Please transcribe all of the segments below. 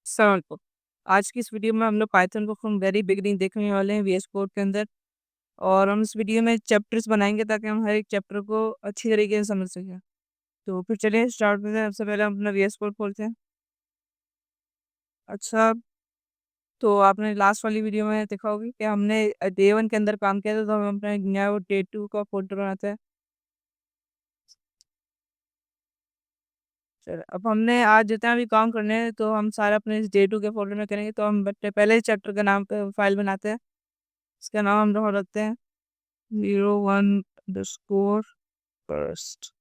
अस्सलाम वालेकुम। आज की इस वीडियो में हम लोग पाइथन को फ्रॉम वेरी बिगिनिंग देखने वाले हैं वीएस कोड के अंदर। और हम इस वीडियो में चैप्टर्स बनाएंगे ताकि हम हर एक चैप्टर को अच्छी तरीके से समझ सकें। तो फिर चलिए स्टार्ट करते हैं। सबसे पहले हम अपना वीएस कोड खोलते हैं। अच्छा, तो आपने लास्ट वाली वीडियो में देखा होगा कि हमने डे 1 के अंदर काम किया था, तो हम अपना एक नया वो डे 2 का फोल्डर बनाते हैं। चलो, अब हमने आज जितना भी काम करने हैं तो हम सारा अपने इस डे 2 के फोल्डर में करेंगे। तो हम पहले चैप्टर का नाम पे फाइल बनाते हैं। इसका नाम हम लोग रखते हैं 01 फर्स्ट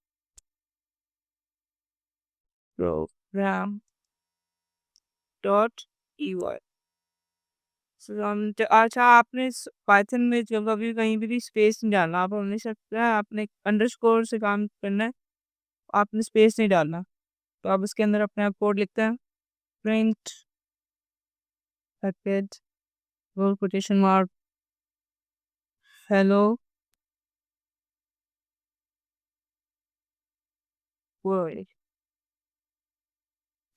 प्रोग्राम .py। अच्छा, आपने पाइथन में जब कभी कहीं भी स्पेस नहीं डालना। आप हमेशा क्या है, आपने अंडरस्कोर से काम करना है। आपने स्पेस नहीं डालना। तो आप इसके अंदर अपने आप कोड लिखते हैं। Print package quotation mark hello world.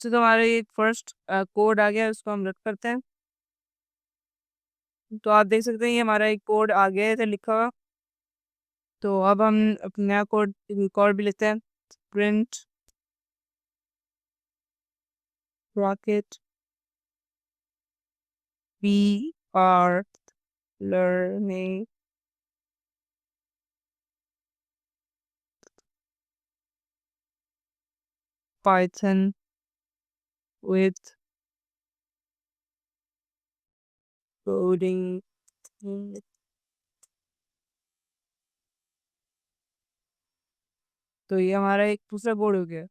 तो हमारा ये फर्स्ट कोड आ गया, उसको हम रख करते हैं। तो आप देख सकते हैं ये हमारा एक कोड आ गया है इधर लिखा हुआ। तो अब हम अपना नया कोड कोड भी लिखते हैं। Print rocket we are learning Python with coding। तो ये हमारा एक दूसरा कोड हो गया।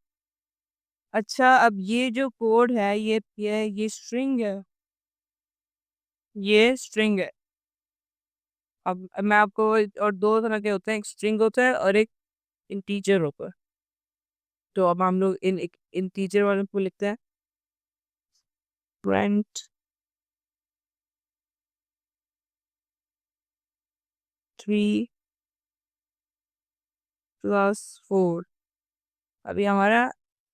अच्छा, अब ये जो कोड है ये स्ट्रिंग है। ये स्ट्रिंग है। अब मैं आपको और दो तरह के होते हैं, एक स्ट्रिंग होता है और एक इंटीजर होता है। तो अब हम लोग इन इंटीजर वाले को लिखते हैं। प्रिंट 3+4। अभी हमारा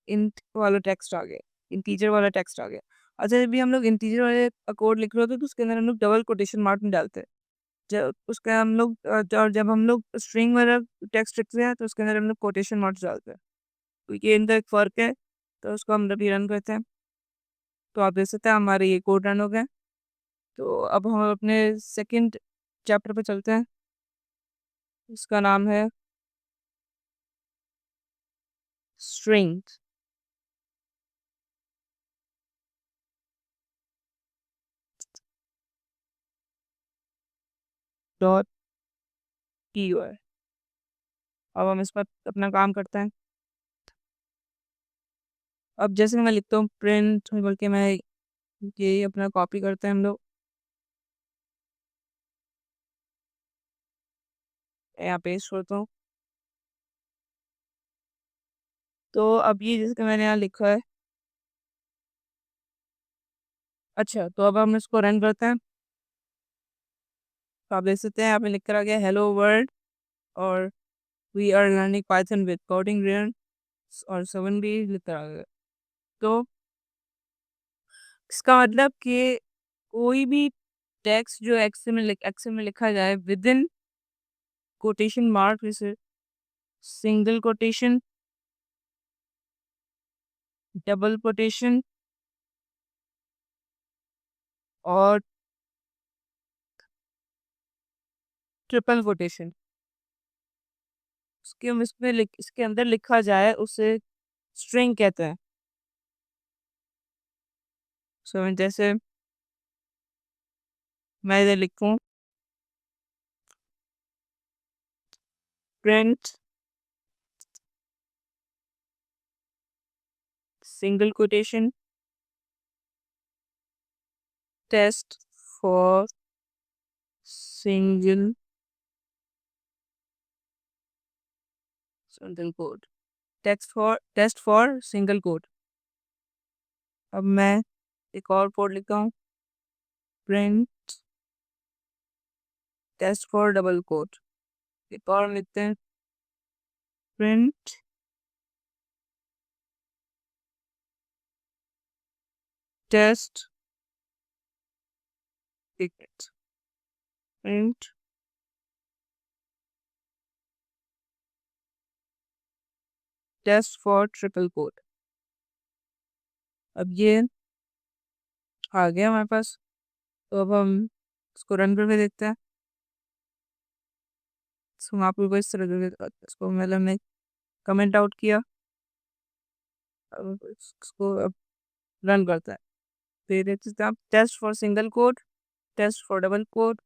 इंट वाला टेक्स्ट आ गया, इंटीजर वाला टेक्स्ट आ गया। अच्छा, जब भी हम लोग इंटीजर वाले कोड लिख रहे होते हैं तो उसके अंदर हम लोग डबल कोटेशन मार्क नहीं डालते। जब उसके हम लोग जब हम लोग स्ट्रिंग वाला टेक्स्ट लिखते हैं तो उसके अंदर हम लोग कोटेशन मार्क्स डालते हैं। तो ये इनका एक फ़र्क है। तो उसको हम अभी रन करते हैं। तो आप देख सकते हैं हमारे ये कोड रन हो गए। तो अब हम अपने सेकंड चैप्टर पे चलते हैं। इसका नाम है स्ट्रिंग .py। अब हम इस पर अपना काम करते हैं। अब जैसे मैं लिखता हूँ प्रिंट बोल के, मैं ये अपना कॉपी करते हैं हम लोग। यहाँ पेस्ट करता हूँ। तो अब ये जैसे कि मैंने यहाँ लिखा है। अच्छा, तो अब हम इसको रन करते हैं। तो आप देख सकते हैं यहाँ पे लिख कर आ गया हेलो वर्ल्ड। और we are learning Python with coding Ryan और 7 भी लिख कर आ गया। तो इसका मतलब कि कोई भी टेक्स्ट जो एक्सेल में लिखा जाए विद इन कोटेशन मार्क, जैसे सिंगल कोटेशन, डबल कोटेशन और ट्रिपल कोटेशन, उसके हम इसके अंदर लिखा जाए उसे स्ट्रिंग कहते हैं। सो जैसे मैं इधर लिखूं print single quotation test for single single quote, test for single quote. अब मैं एक और कोड लिखता हूँ print test for double quote. एक और लिखते हैं print test ticket print test for triple quote. अब ये आ गया हमारे पास। तो अब हम इसको रन करके देखते हैं। इसको आप लोग को इस तरह करके इसको मतलब हमने कमेंट आउट किया। अब इसको अब रन करता है। तो ये देख सकते हैं आप, test for single quote, test for double quote,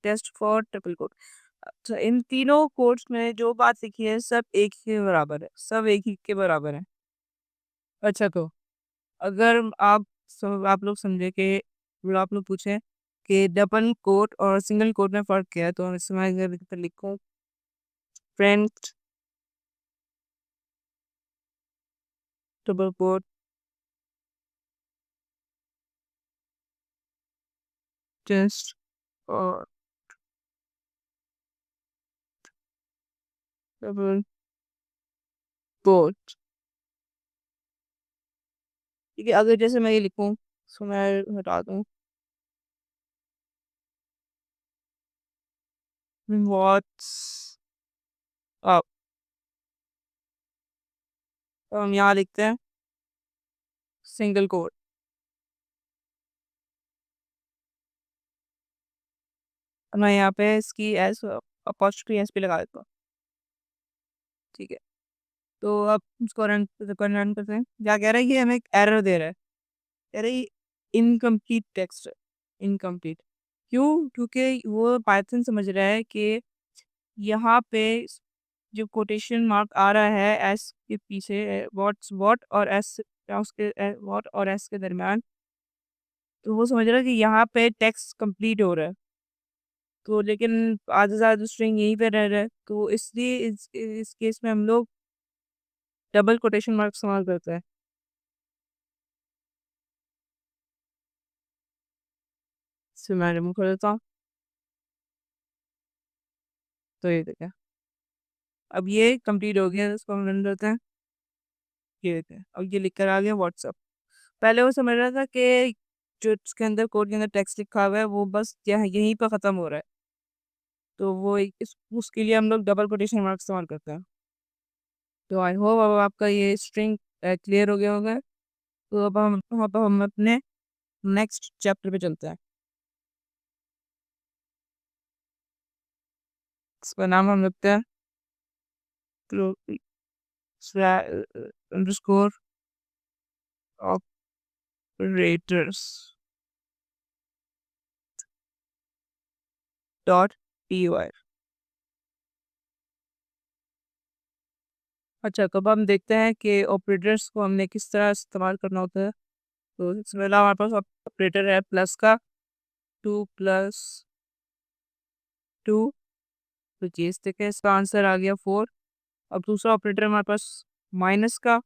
test for triple quote. अच्छा, इन तीनों कोड्स में जो बात लिखी है सब एक ही के बराबर है, सब एक ही के बराबर है। अच्छा, तो अगर आप लोग समझे कि मतलब आप लोग पूछे कि डबल कोड और सिंगल कोड में फर्क क्या है, तो हम इसमें अगर लिखूं फ्रेंड डबल कोड टेस्ट और डबल कोड, ठीक है। अगर जैसे मैं ये लिखूं, सो मैं हटा दूं व्हाट्स अप, तो हम यहाँ लिखते हैं सिंगल कोड। मैं यहाँ पे इसकी एस अपॉस्ट्रोफी एस पे लगा देता हूँ, ठीक है। तो अब इसको रन करते हैं। क्या कह रहा है, ये हमें एक एरर दे रहा है, कह रही इनकम्प्लीट टेक्स्ट, इनकम्प्लीट। क्यों? क्योंकि वो पाइथन समझ रहा है कि यहाँ पे जो कोटेशन मार्क आ रहा है एस के पीछे, वॉट और एस, उसके वॉट और एस के दरमियान, तो वो समझ रहा है कि यहाँ पे टेक्स्ट कंप्लीट हो रहा है। तो लेकिन आधा से ज्यादा स्ट्रिंग यहीं पे रह रहा है, तो इसलिए इस केस में हम लोग डबल कोटेशन मार्क इस्तेमाल करते हैं। इससे मैं रिमूव कर देता हूँ। तो ये देखिए, अब ये कंप्लीट हो गया, इसको हम रन करते हैं। ये देखिए, अब ये लिख कर आ गया व्हाट्सअप। पहले वो समझ रहा था कि जो उसके अंदर कोड के अंदर टेक्स्ट लिखा हुआ है वो बस यहीं पर खत्म हो रहा है, तो वो उसके लिए हम लोग डबल कोटेशन मार्क इस्तेमाल करते हैं। तो आई होप अब आपका ये स्ट्रिंग क्लियर हो गया होगा। तो अब हम अपने नेक्स्ट चैप्टर पे चलते हैं। इसका नाम हम रखते हैं अंडरस्कोर ऑपरेटर्स डॉट py। अच्छा, तो अब हम देखते हैं कि ऑपरेटर्स को हमने किस तरह इस्तेमाल करना होता है। तो इसमें हमारे पास ऑपरेटर है प्लस का, 2+2। तो चीज देखें, इसका आंसर आ गया 4। अब दूसरा ऑपरेटर हमारे पास माइनस का,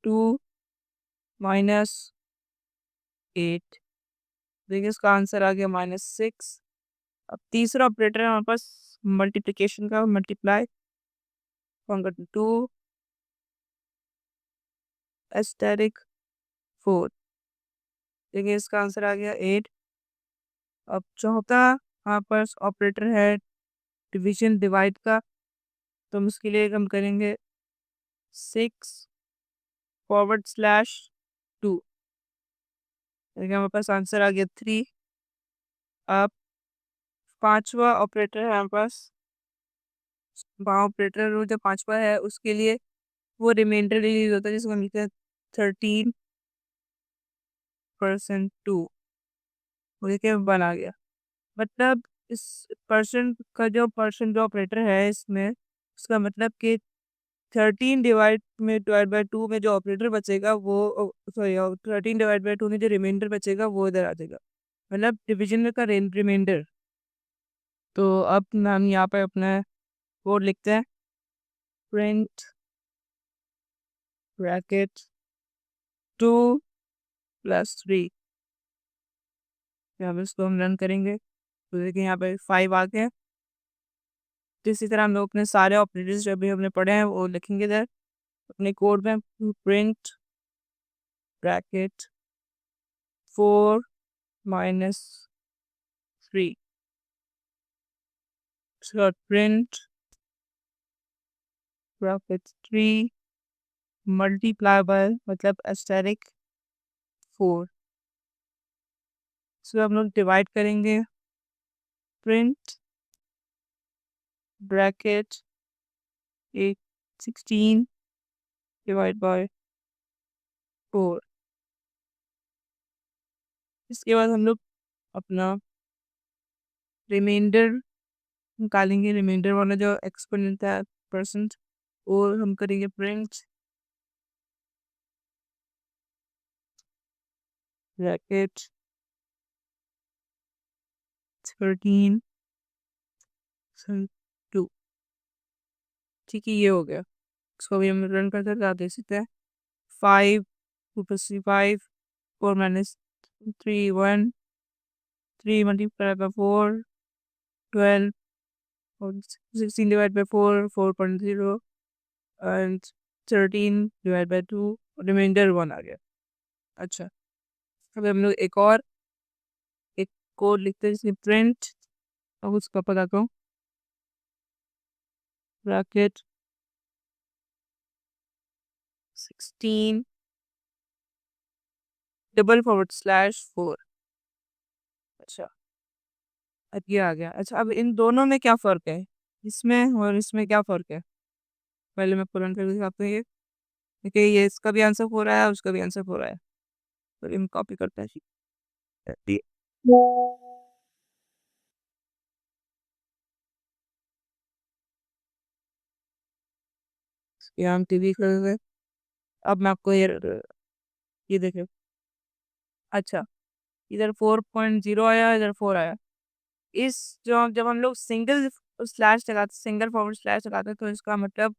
2-8। देखिए इसका आंसर आ गया -6। अब तीसरा ऑपरेटर है हमारे पास मल्टीप्लिकेशन का, मल्टीप्लाई 2 * 4। देखिए इसका आंसर आ गया 8। अब चौथा हमारे पास ऑपरेटर है डिवीजन डिवाइड का, तो हम उसके लिए हम करेंगे 6/2। देखिए हमारे पास आंसर आ गया 3। अब पांचवा ऑपरेटर है हमारे पास, ऑपरेटर जो पांचवा है उसके लिए वो रिमाइंडर रिलीज होता है, जिसको हम लिखते हैं 13%2। वो देखिए बन आ गया। मतलब इस पर्सन जो ऑपरेटर है इसमें, उसका मतलब कि 13/2 में जो ऑपरेटर बचेगा वो, सॉरी, 13/2 में जो रिमाइंडर बचेगा वो इधर आ जाएगा, मतलब डिविजन का रिमाइंडर। तो अब हम यहाँ पे अपना कोड लिखते हैं, प्रिंट ब्रैकेट 2+3। यहाँ पे इसको हम रन करेंगे, तो देखिए यहाँ पे 5 आ गया। तो इसी तरह हम लोग अपने सारे ऑपरेटर्स जो भी हमने पढ़े हैं वो लिखेंगे इधर अपने कोड में, print bracket 4 minus 3. So print bracket 3 multiply by मतलब asterisk 4. सो हम लोग डिवाइड करेंगे प्रिंट ब्रैकेट 16 डिवाइड बाय 4. इसके बाद हम लोग अपना रिमाइंडर निकालेंगे, रिमाइंडर वाला जो एक्सपोनेंट है परसेंट, और हम करेंगे प्रिंट ब्रैकेट 13 2. ठीक है, ये हो गया. इसको भी हम रन करते दे सकते हैं. 5 + 5 4 minus 3 1 3 multiplied by 4 12 और 16 divided by 4 4.0 and 13 divided by 2 reminder 1 आ गया. अच्छा, अब हम लोग एक कोड लिखते हैं जिसमें प्रिंट, अब उसका बताता हूँ, ब्रैकेट 16 /4. अच्छा, अब ये आ गया. अच्छा, अब इन दोनों में क्या फ़र्क है, इसमें और इसमें क्या फ़र्क है, पहले मैं पूरा करके दिखाता हूँ. ये देखिए, ये इसका भी आंसर 4 आया, उसका भी आंसर 4 आया. तो हम कॉपी करते हैं. ये हम टीवी कर रहे हैं. अब मैं आपको ये देखिए. अच्छा, इधर 4.0 आया, इधर 4 आया. इस जो जब हम लोग सिंगल फॉरवर्ड स्लैश लगाते हैं, तो इसका मतलब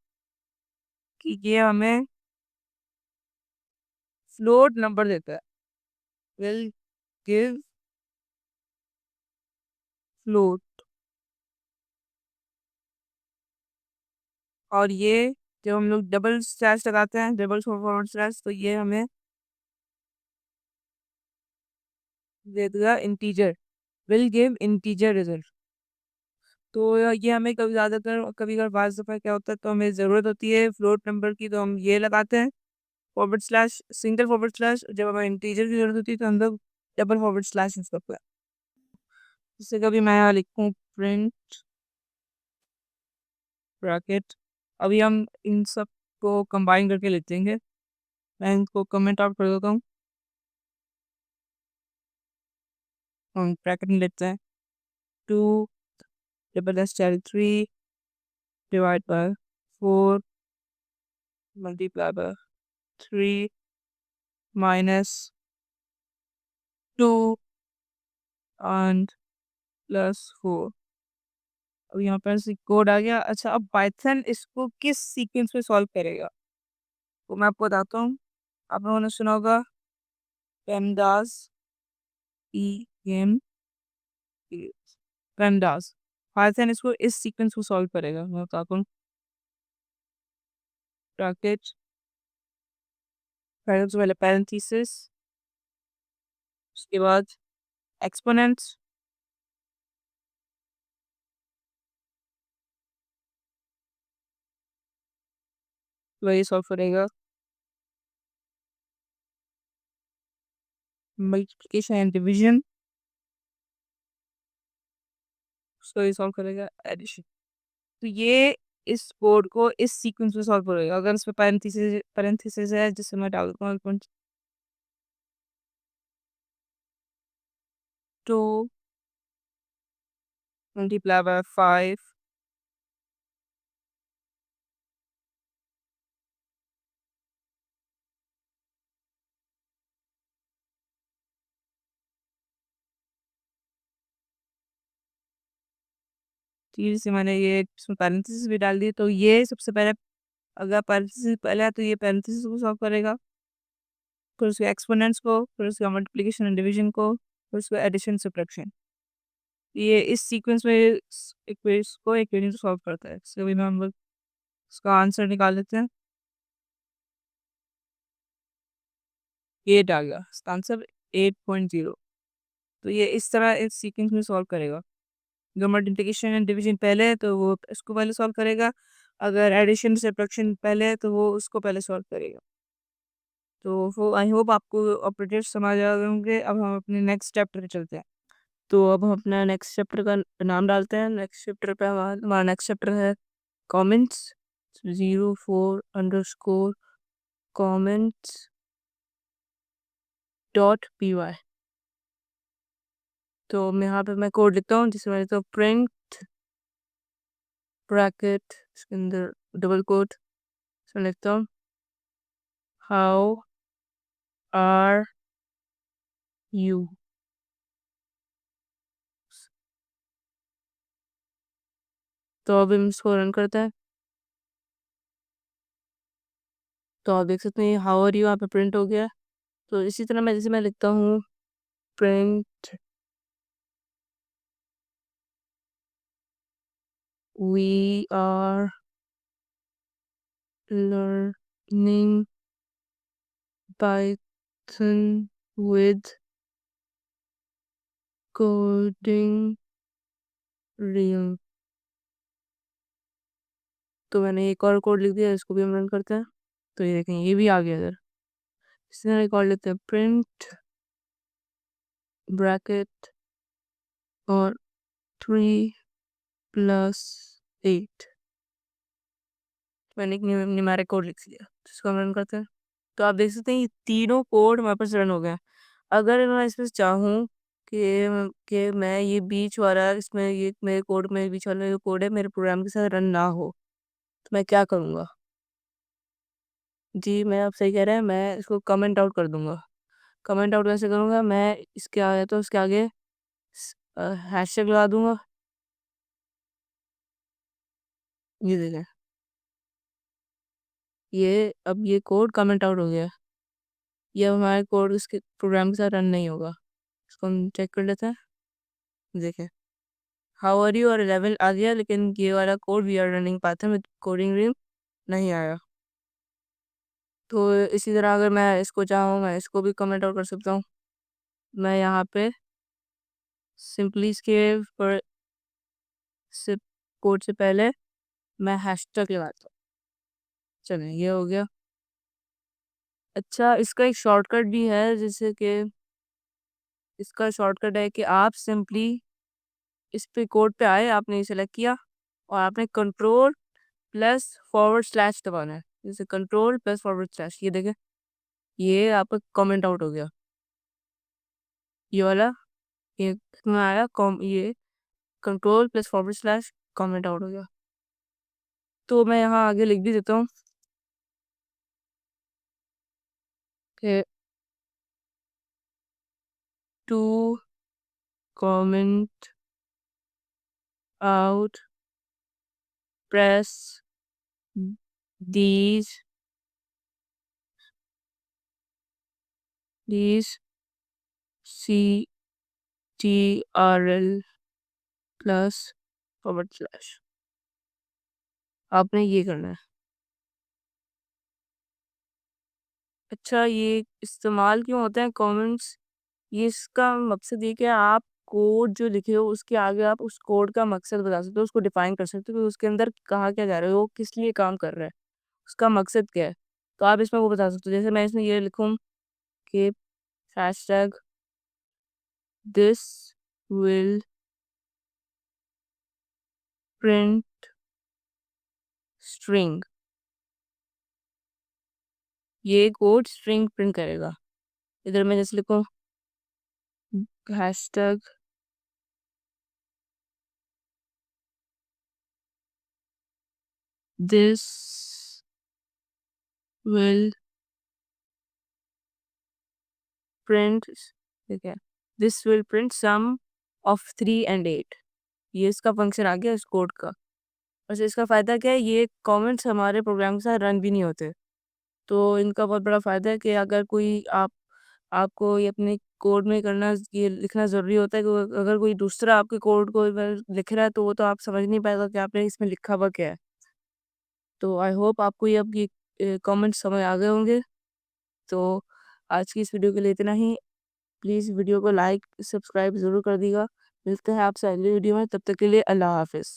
कि ये हमें फ्लोट नंबर देता है. Will give float. और ये जब हम लोग डबल स्लैश लगाते हैं, डबल फॉरवर्ड स्लैश, तो ये हमें दे देगा integer. Will give integer result. तो ये हमें कभी ज़्यादातर कभी कभी बाज़ दफ़ा क्या होता है, तो हमें ज़रूरत होती है फ्लोट नंबर की, तो हम ये लगाते हैं forward slash, single forward slash. जब हमें इंटीजर की ज़रूरत होती है तो हम लोग डबल फॉरवर्ड स्लैश यूज़ करते हैं. जैसे कभी मैं यहाँ लिखूँ प्रिंट ब्रैकेट. अभी हम इन सब को कंबाइन करके लिखेंगे. मैं इनको कमेंट आउट कर देता हूँ. हम ब्रैकेट में लिखते हैं 2 /3 divide by 4 multiply by 3 minus 2 and plus 4. अब यहाँ पर से कोड आ गया. अच्छा, अब पाइथन इसको किस सीक्वेंस में सॉल्व करेगा, तो मैं आपको बताता हूँ. आप लोगों ने सुना होगा पेमदास, एम पेमदास. पाइथन इसको इस सीक्वेंस को सॉल्व करेगा. मैं बताता हूँ. ब्रैकेट, पहले सबसे पहले पैरेंथेसिस, उसके बाद एक्सपोनेंट्स, वही सॉल्व करेगा. मल्टीप्लिकेशन एंड डिवीजन, उसको ही सॉल्व करेगा. एडिशन. तो ये इस कोड को इस सीक्वेंस में सॉल्व करेगा. अगर इसमें पैरेंथेसिस है, जिससे मैं डाल दूंगा 2 multiply by 5 तीर से मैंने ये इसमें पैरेंथेसिस भी डाल दी. तो ये सबसे पहले, अगर पैरेंथेसिस पहले है तो ये पैरेंथेसिस को सॉल्व करेगा, फिर उसके एक्सपोनेंट्स को, फिर उसका मल्टीप्लिकेशन एंड डिवीजन को, फिर उसका एडिशन सब्ट्रैक्शन. ये इस सीक्वेंस में इक्वेशन को इक्वेशन को सॉल्व करता है. इसके भी हम लोग इसका आंसर निकाल लेते हैं. 8 आ गया. इसका आंसर 8.0। तो ये इस तरह इस सीक्वेंस में सॉल्व करेगा। अगर मल्टीप्लिकेशन एंड डिवीजन पहले है तो वो इसको पहले सॉल्व करेगा, अगर एडिशन सब्ट्रैक्शन पहले है तो वो उसको पहले सॉल्व करेगा। तो आई होप आपको ऑपरेटर्स समझ आ गए होंगे। अब हम अपने नेक्स्ट चैप्टर पे चलते हैं। तो अब हम अपना नेक्स्ट चैप्टर का नाम डालते हैं। नेक्स्ट चैप्टर पे हमारा नेक्स्ट चैप्टर है कमेंट्स 04 _ comments .py। तो मैं यहाँ पे मैं कोड लिखता हूँ जिसमें मैं लिखता हूँ प्रिंट ब्रैकेट इसके अंदर डबल कोट इसमें लिखता हूँ हाउ आर यू। तो अब हम इसको रन करते हैं। तो आप देख सकते हैं हाउ आर यू यहाँ पे प्रिंट हो गया। तो इसी तरह मैं जैसे मैं लिखता हूँ print we are learning Python with coding real। तो मैंने एक और कोड लिख दिया, इसको भी हम रन करते हैं। तो ये देखें ये भी आ गया इधर। इसी तरह एक और लेते हैं प्रिंट ब्रैकेट और 3 + 8। मैंने एक न्यूमेरिक कोड लिख दिया, इसको हम रन करते हैं। तो आप देख सकते हैं ये तीनों कोड हमारे पास रन हो गए। अगर मैं इसमें चाहूँ कि मैं ये बीच वाला इसमें ये मेरे कोड में बीच वाला जो कोड है मेरे प्रोग्राम के साथ रन ना हो, तो मैं क्या करूँगा? जी मैं आप सही कह रहे हैं, मैं इसको कमेंट आउट कर दूंगा। कमेंट आउट कैसे करूँगा? मैं इसके आगे तो इसके आगे हैशटैग लगा दूंगा। ये देखें ये अब ये कोड कमेंट आउट हो गया। ये अब हमारे कोड इसके प्रोग्राम के साथ रन नहीं होगा। इसको हम चेक कर लेते हैं। देखें हाउ आर यू और 11 आ गया, लेकिन ये वाला code we are running Python with coding rim नहीं आया। तो इसी तरह अगर मैं इसको चाहूँ मैं इसको भी कमेंट आउट कर सकता हूँ। मैं यहाँ पे सिंपली इसके पर कोड से पहले मैं हैशटैग लगाता हूँ। चलिए ये हो गया। अच्छा इसका एक शॉर्टकट भी है, जैसे कि इसका शॉर्टकट है कि आप सिंपली इस पे कोड पे आए, आपने सेलेक्ट किया और आपने कंट्रोल+/ दबाना है। जैसे कंट्रोल+/ ये देखें ये आपका कमेंट आउट हो गया। ये वाला ये में आया ये कंट्रोल+/ कमेंट आउट हो गया। तो मैं यहाँ आगे लिख भी देता हूँ कि to comment out press these ctrl +/ आपने ये करना है। अच्छा ये इस्तेमाल क्यों होता है कमेंट्स? ये इसका मकसद ये कि आप कोड जो लिखे हो उसके आगे आप उस कोड का मकसद बता सकते हो, उसको डिफाइन कर सकते हो कि उसके अंदर कहा क्या जा रहा है, वो किस लिए काम कर रहा है, उसका मकसद क्या है। तो आप इसमें वो बता सकते हो। जैसे मैं इसमें ये लिखूँ कि hashtag this will print string. ये कोड स्ट्रिंग प्रिंट करेगा। इधर मैं जैसे लिखूँ हैशटैग दिस विल प्रिंट, ठीक है, this will print sum of 3 and 8। ये इसका फंक्शन आ गया इस कोड का। वैसे इसका फ़ायदा क्या है, ये कमेंट्स हमारे प्रोग्राम के साथ रन भी नहीं होते। तो इनका बहुत बड़ा फ़ायदा है कि अगर कोई आपको ये अपने कोड में करना ये लिखना ज़रूरी होता है कि अगर कोई दूसरा आपके कोड को लिख रहा है तो वो तो आप समझ नहीं पाएगा कि आपने इसमें लिखा हुआ क्या है। तो आई होप आपको ये अब ये कमेंट्स समझ आ गए होंगे। तो आज की इस वीडियो के लिए इतना ही। प्लीज़ वीडियो को लाइक सब्सक्राइब ज़रूर कर दीजिएगा। मिलते हैं आपसे अगली वीडियो में, तब तक के लिए अल्लाह हाफ़िज़।